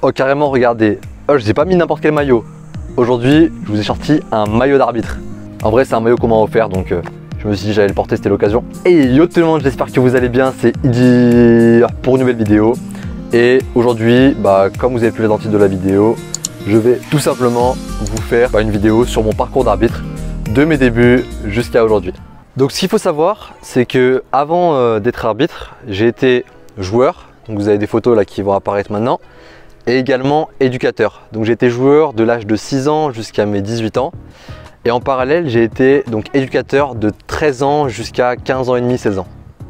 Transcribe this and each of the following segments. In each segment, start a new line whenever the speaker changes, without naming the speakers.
Oh carrément, regardez, oh, je n'ai pas mis n'importe quel maillot. Aujourd'hui, je vous ai sorti un maillot d'arbitre. En vrai, c'est un maillot qu'on m'a offert, donc je me suis dit j'allais le porter, c'était l'occasion. Et yo tout le monde, j'espère que vous allez bien, c'est Idir pour une nouvelle vidéo. Et aujourd'hui, comme vous avez pu voir dans le titre de la vidéo, je vais tout simplement vous faire une vidéo sur mon parcours d'arbitre, de mes débuts jusqu'à aujourd'hui. Donc ce qu'il faut savoir, c'est que avant d'être arbitre, j'ai été joueur. Donc vous avez des photos là qui vont apparaître maintenant. Et également éducateur. Donc j'ai été joueur de l'âge de 6 ans jusqu'à mes 18 ans. Et en parallèle, j'ai été donc éducateur de 13 ans jusqu'à 15 ans et demi, 16 ans.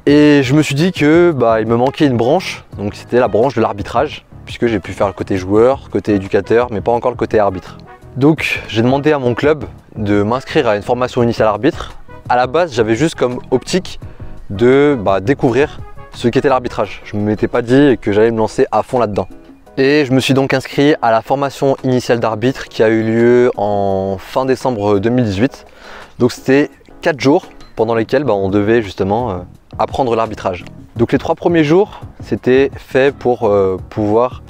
Et je me suis dit que il me manquait une branche. Donc c'était la branche de l'arbitrage, puisque j'ai pu faire le côté joueur, côté éducateur, mais pas encore le côté arbitre. Donc j'ai demandé à mon club de m'inscrire à une formation initiale arbitre. À la base, j'avais juste comme optique de découvrir ce qu'était l'arbitrage. Je ne m'étais pas dit que j'allais me lancer à fond là-dedans. Et je me suis donc inscrit à la formation initiale d'arbitre qui a eu lieu en fin décembre 2018. Donc c'était 4 jours pendant lesquels on devait justement apprendre l'arbitrage. Donc les 3 premiers jours, c'était fait pour pouvoir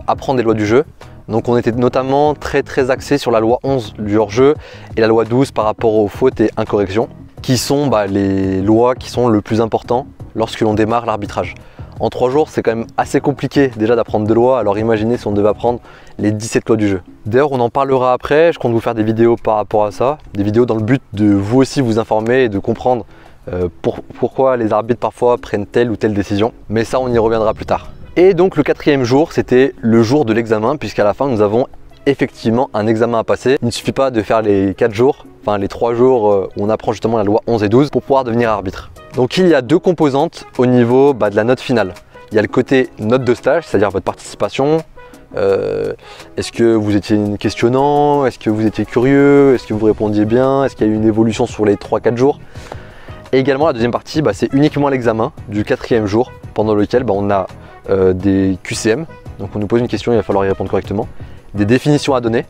apprendre les lois du jeu. Donc on était notamment très axé sur la loi 11 du hors-jeu et la loi 12 par rapport aux fautes et incorrections, qui sont les lois qui sont le plus important lorsque l'on démarre l'arbitrage. En 3 jours, c'est quand même assez compliqué déjà d'apprendre 2 lois, alors imaginez si on devait apprendre les 17 lois du jeu. D'ailleurs, on en parlera après, je compte vous faire des vidéos par rapport à ça, des vidéos dans le but de vous aussi vous informer et de comprendre pourquoi les arbitres parfois prennent telle ou telle décision, mais ça on y reviendra plus tard. Et donc le 4e jour, c'était le jour de l'examen, puisqu'à la fin nous avons effectivement un examen à passer. Il ne suffit pas de faire les 4 jours, enfin les 3 jours où on apprend justement la loi 11 et 12 pour pouvoir devenir arbitre. Donc il y a 2 composantes au niveau de la note finale. Il y a le côté note de stage, c'est-à-dire votre participation. Est-ce que vous étiez questionnant? Est-ce que vous étiez curieux? Est-ce que vous répondiez bien? Est-ce qu'il y a eu une évolution sur les 3-4 jours? Et également la deuxième partie, c'est uniquement l'examen du 4e jour, pendant lequel on a des QCM. Donc on nous pose une question, il va falloir y répondre correctement. Des définitions à donner.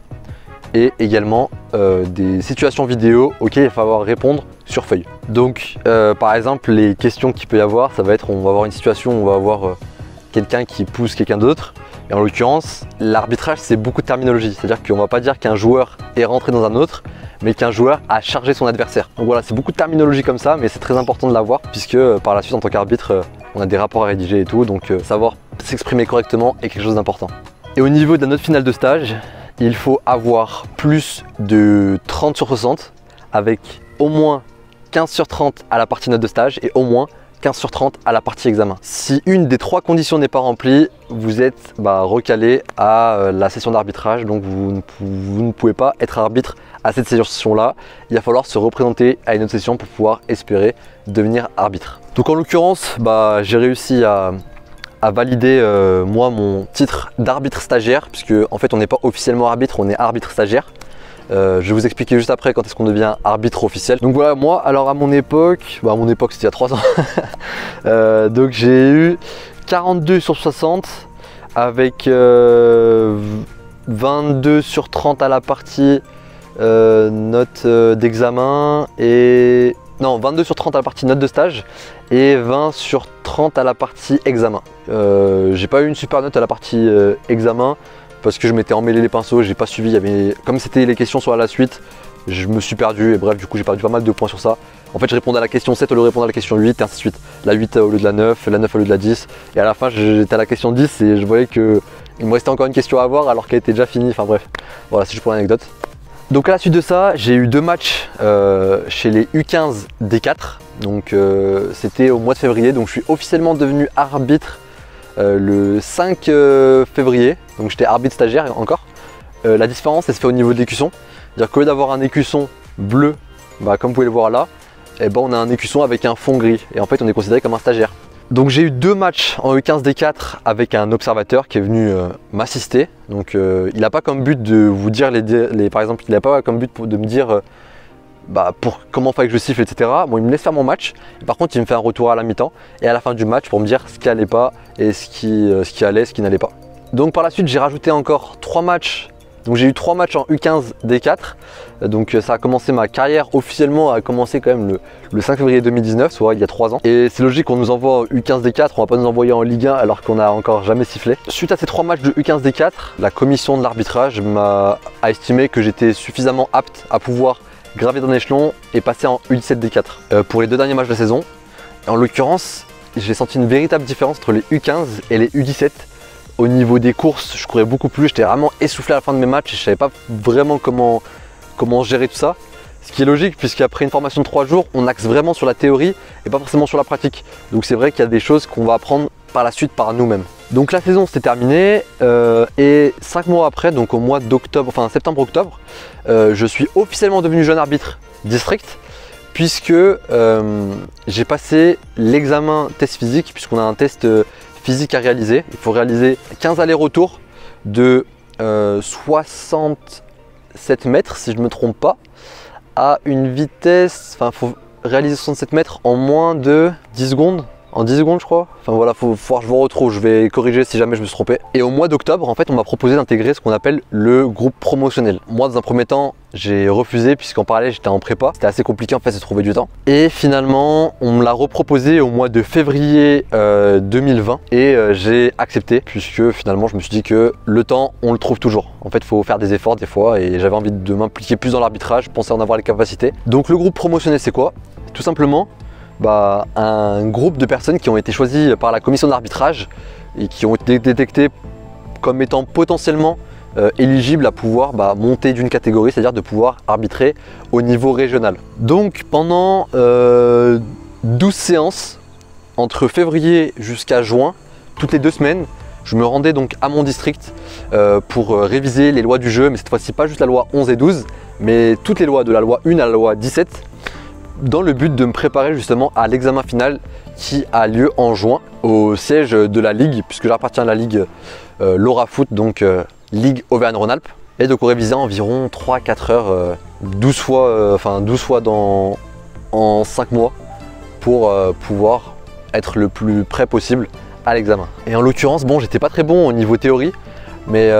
Et également des situations vidéo auxquelles il va falloir répondre sur feuille. Donc par exemple, les questions qu'il peut y avoir, ça va être, on va avoir une situation où on va avoir quelqu'un qui pousse quelqu'un d'autre. Et en l'occurrence, l'arbitrage, c'est beaucoup de terminologie. C'est-à-dire qu'on ne va pas dire qu'un joueur est rentré dans un autre, mais qu'un joueur a chargé son adversaire. Donc voilà, c'est beaucoup de terminologie comme ça, mais c'est très important de l'avoir, puisque par la suite, en tant qu'arbitre, on a des rapports à rédiger et tout. Donc savoir s'exprimer correctement est quelque chose d'important. Et au niveau de la note finale de stage, il faut avoir plus de 30 sur 60 avec au moins 15 sur 30 à la partie note de stage et au moins 15 sur 30 à la partie examen. Si une des 3 conditions n'est pas remplie, vous êtes recalé à la session d'arbitrage, donc vous ne pouvez pas être arbitre à cette session-là. Il va falloir se représenter à une autre session pour pouvoir espérer devenir arbitre. Donc en l'occurrence, j'ai réussi à valider moi mon titre d'arbitre stagiaire, puisque en fait on n'est pas officiellement arbitre, on est arbitre stagiaire. Je vais vous expliquer juste après quand est-ce qu'on devient arbitre officiel. Donc voilà, moi alors à mon époque c'était il y a 3 ans. Donc j'ai eu 42 sur 60 avec 22 sur 30 à la partie note d'examen et... Non, 22 sur 30 à la partie note de stage et 20 sur 30 à la partie examen. J'ai pas eu une super note à la partie examen parce que je m'étais emmêlé les pinceaux, j'ai pas suivi, comme c'était les questions sur la suite, je me suis perdu et bref du coup j'ai perdu pas mal de points sur ça. En fait je répondais à la question 7 au lieu de répondre à la question 8 et ainsi de suite. La 8 au lieu de la 9 au lieu de la 10 et à la fin j'étais à la question 10 et je voyais qu'il me restait encore une question à avoir alors qu'elle était déjà finie, enfin bref. Voilà, c'est juste pour l'anecdote. Donc à la suite de ça, j'ai eu 2 matchs chez les U15 D4. Donc c'était au mois de février. Donc je suis officiellement devenu arbitre le 5 février. Donc j'étais arbitre stagiaire encore. La différence, elle se fait au niveau de l'écusson. C'est-à-dire qu'au lieu d'avoir un écusson bleu, comme vous pouvez le voir là, on a un écusson avec un fond gris. Et en fait, on est considéré comme un stagiaire. Donc j'ai eu 2 matchs en U15 D4 avec un observateur qui est venu m'assister. Donc il n'a pas comme but de vous dire par exemple, il n'a pas comme but de me dire pour comment il fallait que je siffle, etc. Bon, il me laisse faire mon match. Par contre, il me fait un retour à la mi-temps et à la fin du match pour me dire ce qui allait pas et ce qui allait, ce qui n'allait pas. Donc par la suite, j'ai rajouté encore 3 matchs Donc j'ai eu 3 matchs en U15 D4. Donc ça a commencé, ma carrière officiellement a commencé quand même le 5 février 2019, soit il y a 3 ans. Et c'est logique qu'on nous envoie en U15 D4, on va pas nous envoyer en Ligue 1 alors qu'on a encore jamais sifflé. Suite à ces 3 matchs de U15 D4, la commission de l'arbitrage a estimé que j'étais suffisamment apte à pouvoir gravir d'un échelon et passer en U17 D4 pour les 2 derniers matchs de la saison. Et en l'occurrence, j'ai senti une véritable différence entre les U15 et les U17. Au niveau des courses, je courais beaucoup plus, j'étais vraiment essoufflé à la fin de mes matchs et je savais pas vraiment comment gérer tout ça. Ce qui est logique puisqu'après une formation de 3 jours, on axe vraiment sur la théorie et pas forcément sur la pratique. Donc c'est vrai qu'il y a des choses qu'on va apprendre par la suite par nous-mêmes. Donc la saison s'est terminée et 5 mois après, donc au mois d'octobre, enfin septembre-octobre, je suis officiellement devenu jeune arbitre district puisque j'ai passé l'examen test physique puisqu'on a un test physique à réaliser. Il faut réaliser 15 allers-retours de 67 mètres si je ne me trompe pas à une vitesse, enfin il faut réaliser 67 mètres en moins de 10 secondes. En 10 secondes je crois. Enfin voilà, faut que je vous retrouve, je vais corriger si jamais je me suis trompé. Et au mois d'octobre, en fait, on m'a proposé d'intégrer ce qu'on appelle le groupe promotionnel. Moi, dans un premier temps, j'ai refusé puisqu'en parallèle, j'étais en prépa. C'était assez compliqué en fait de trouver du temps. Et finalement, on me l'a reproposé au mois de février 2020 et j'ai accepté puisque finalement, je me suis dit que le temps, on le trouve toujours. En fait, il faut faire des efforts des fois et j'avais envie de m'impliquer plus dans l'arbitrage, je pensais en avoir les capacités. Donc le groupe promotionnel, c'est quoi? Tout simplement, un groupe de personnes qui ont été choisies par la commission d'arbitrage et qui ont été détectées comme étant potentiellement éligibles à pouvoir monter d'une catégorie, c'est-à-dire de pouvoir arbitrer au niveau régional. Donc pendant 12 séances, entre février jusqu'à juin, toutes les 2 semaines, je me rendais donc à mon district pour réviser les lois du jeu, mais cette fois-ci pas juste la loi 11 et 12, mais toutes les lois de la loi 1 à la loi 17, dans le but de me préparer justement à l'examen final qui a lieu en juin au siège de la Ligue, puisque j'appartiens à la Ligue Laura Foot, donc Ligue Auvergne-Rhône-Alpes. Et donc on révisait environ 3-4 heures, 12 fois en 5 mois pour pouvoir être le plus près possible à l'examen. Et en l'occurrence, bon, j'étais pas très bon au niveau théorie, mais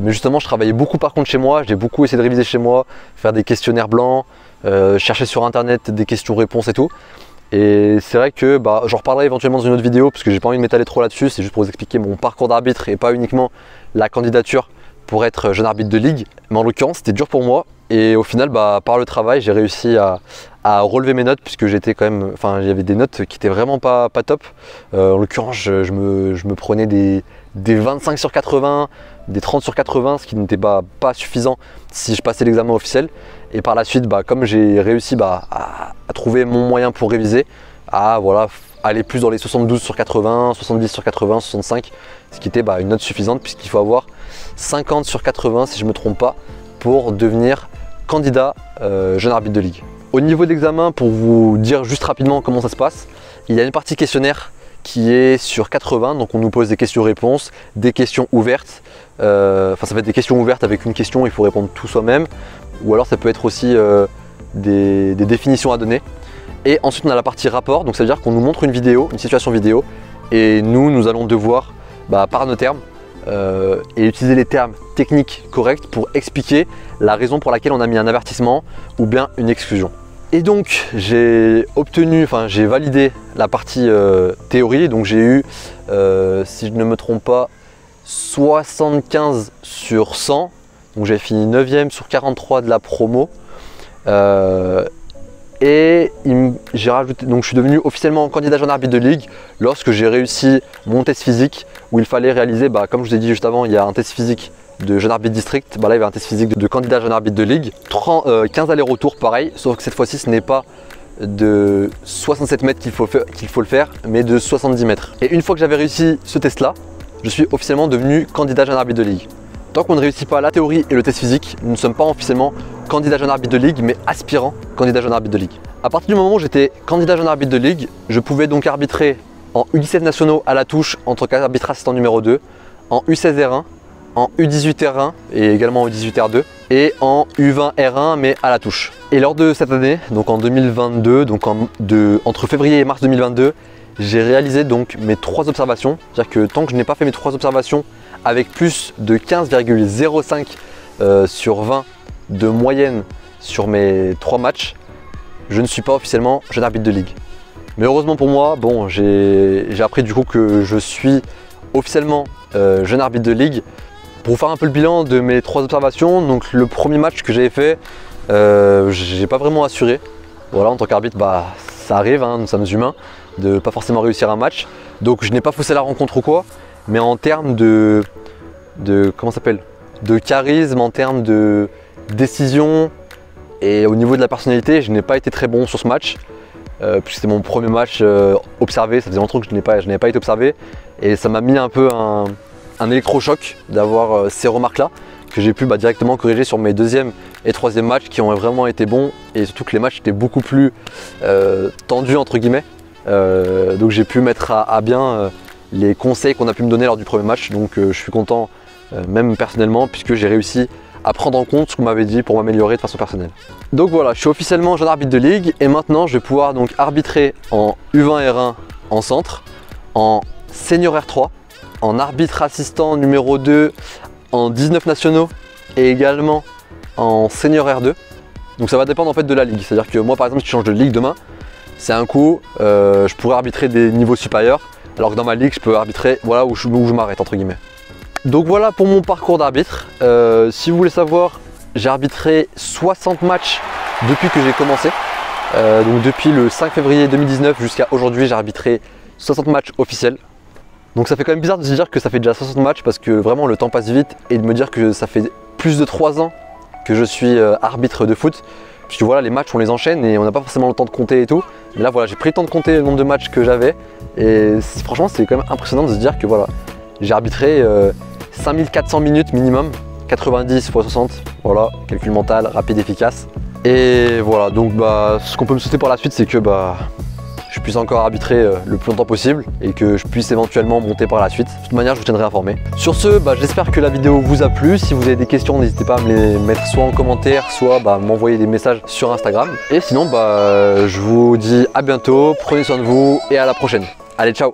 justement je travaillais beaucoup par contre chez moi, j'ai beaucoup essayé de réviser chez moi, faire des questionnaires blancs, chercher sur internet des questions-réponses et tout. Et c'est vrai que j'en reparlerai éventuellement dans une autre vidéo parce que j'ai pas envie de m'étaler trop là-dessus, c'est juste pour vous expliquer mon parcours d'arbitre et pas uniquement la candidature pour être jeune arbitre de ligue. Mais en l'occurrence c'était dur pour moi et au final par le travail j'ai réussi à relever mes notes puisque j'étais quand même, enfin il y avait des notes qui étaient vraiment pas top. En l'occurrence je me prenais des 25 sur 80, des 30 sur 80, ce qui n'était pas suffisant si je passais l'examen officiel. Et par la suite, comme j'ai réussi à trouver mon moyen pour réviser, à aller plus dans les 72 sur 80, 70 sur 80, 65, ce qui était une note suffisante puisqu'il faut avoir 50 sur 80 si je ne me trompe pas pour devenir candidat jeune arbitre de ligue. Au niveau de l'examen, pour vous dire juste rapidement comment ça se passe, il y a une partie questionnaire qui est sur 80, donc on nous pose des questions-réponses, des questions ouvertes, ça va être des questions ouvertes avec une question, il faut répondre tout soi-même, ou alors ça peut être aussi des définitions à donner. Et ensuite on a la partie rapport, donc ça veut dire qu'on nous montre une vidéo, une situation vidéo, et nous allons devoir, par nos termes, et utiliser les termes techniques corrects pour expliquer la raison pour laquelle on a mis un avertissement ou bien une exclusion. Et donc j'ai validé la partie théorie, donc j'ai eu, si je ne me trompe pas, 75 sur 100, donc j'ai fini 9e sur 43 de la promo. Et j'ai rajouté, donc je suis devenu officiellement candidat jeune arbitre de ligue lorsque j'ai réussi mon test physique où il fallait réaliser, comme je vous ai dit juste avant, il y a un test physique de jeune arbitre district, là il y avait un test physique de candidat jeune arbitre de ligue, 15 allers-retours pareil, sauf que cette fois-ci ce n'est pas de 67 mètres qu'il faut le faire, mais de 70 mètres. Et une fois que j'avais réussi ce test là, je suis officiellement devenu candidat jeune arbitre de ligue. Tant qu'on ne réussit pas la théorie et le test physique, nous ne sommes pas officiellement candidat jeune arbitre de ligue, mais aspirant candidat jeune arbitre de ligue. À partir du moment où j'étais candidat jeune arbitre de ligue, je pouvais donc arbitrer en U17 nationaux à la touche en tant qu'arbitre assistant numéro 2, en U16 R1, en U18 R1 et également en U18 R2 et en U20 R1 mais à la touche. Et lors de cette année, donc en 2022, donc entre février et mars 2022, j'ai réalisé donc mes 3 observations. C'est-à-dire que tant que je n'ai pas fait mes 3 observations avec plus de 15,05 sur 20 de moyenne sur mes 3 matchs, je ne suis pas officiellement jeune arbitre de ligue. Mais heureusement pour moi, bon, j'ai appris du coup que je suis officiellement jeune arbitre de ligue. Pour faire un peu le bilan de mes 3 observations, donc le premier match que j'avais fait, j'ai pas vraiment assuré. Voilà, en tant qu'arbitre, bah, ça arrive, hein, nous sommes humains, de pas forcément réussir un match. Donc je n'ai pas faussé la rencontre ou quoi, mais en termes de comment ça s'appelle, de charisme, en termes de décision et au niveau de la personnalité, je n'ai pas été très bon sur ce match. Puisque c'était mon premier match observé, ça faisait longtemps que je n'avais pas été observé et ça m'a mis un peu un électrochoc d'avoir ces remarques-là que j'ai pu directement corriger sur mes 2e et 3e matchs qui ont vraiment été bons et surtout que les matchs étaient beaucoup plus tendus entre guillemets. Donc j'ai pu mettre à bien les conseils qu'on a pu me donner lors du premier match, donc je suis content même personnellement puisque j'ai réussi à prendre en compte ce qu'on m'avait dit pour m'améliorer de façon personnelle. Donc voilà, je suis officiellement jeune arbitre de ligue et maintenant je vais pouvoir donc arbitrer en U20 R1 en centre, en senior R3, en arbitre assistant numéro 2 en 19 nationaux et également en senior R2. Donc ça va dépendre en fait de la ligue, c'est-à-dire que moi par exemple si je change de ligue demain, c'est un coup, je pourrais arbitrer des niveaux supérieurs alors que dans ma ligue je peux arbitrer voilà, où je m'arrête entre guillemets. Donc voilà pour mon parcours d'arbitre. Si vous voulez savoir, j'ai arbitré 60 matchs depuis que j'ai commencé. Donc depuis le 5 février 2019 jusqu'à aujourd'hui, j'ai arbitré 60 matchs officiels. Donc ça fait quand même bizarre de se dire que ça fait déjà 60 matchs parce que vraiment le temps passe vite et de me dire que ça fait plus de 3 ans que je suis arbitre de foot. Puisque voilà, les matchs on les enchaîne et on n'a pas forcément le temps de compter et tout. Mais là voilà, j'ai pris le temps de compter le nombre de matchs que j'avais et franchement c'est quand même impressionnant de se dire que voilà, j'ai arbitré 5400 minutes minimum, 90 x 60, voilà, calcul mental, rapide, efficace. Et voilà, donc ce qu'on peut me souhaiter par la suite, c'est que je puisse encore arbitrer le plus longtemps possible et que je puisse éventuellement monter par la suite. De toute manière, je vous tiendrai informé. Sur ce, j'espère que la vidéo vous a plu. Si vous avez des questions, n'hésitez pas à me les mettre soit en commentaire, soit m'envoyer des messages sur Instagram. Et sinon, je vous dis à bientôt, prenez soin de vous et à la prochaine. Allez, ciao!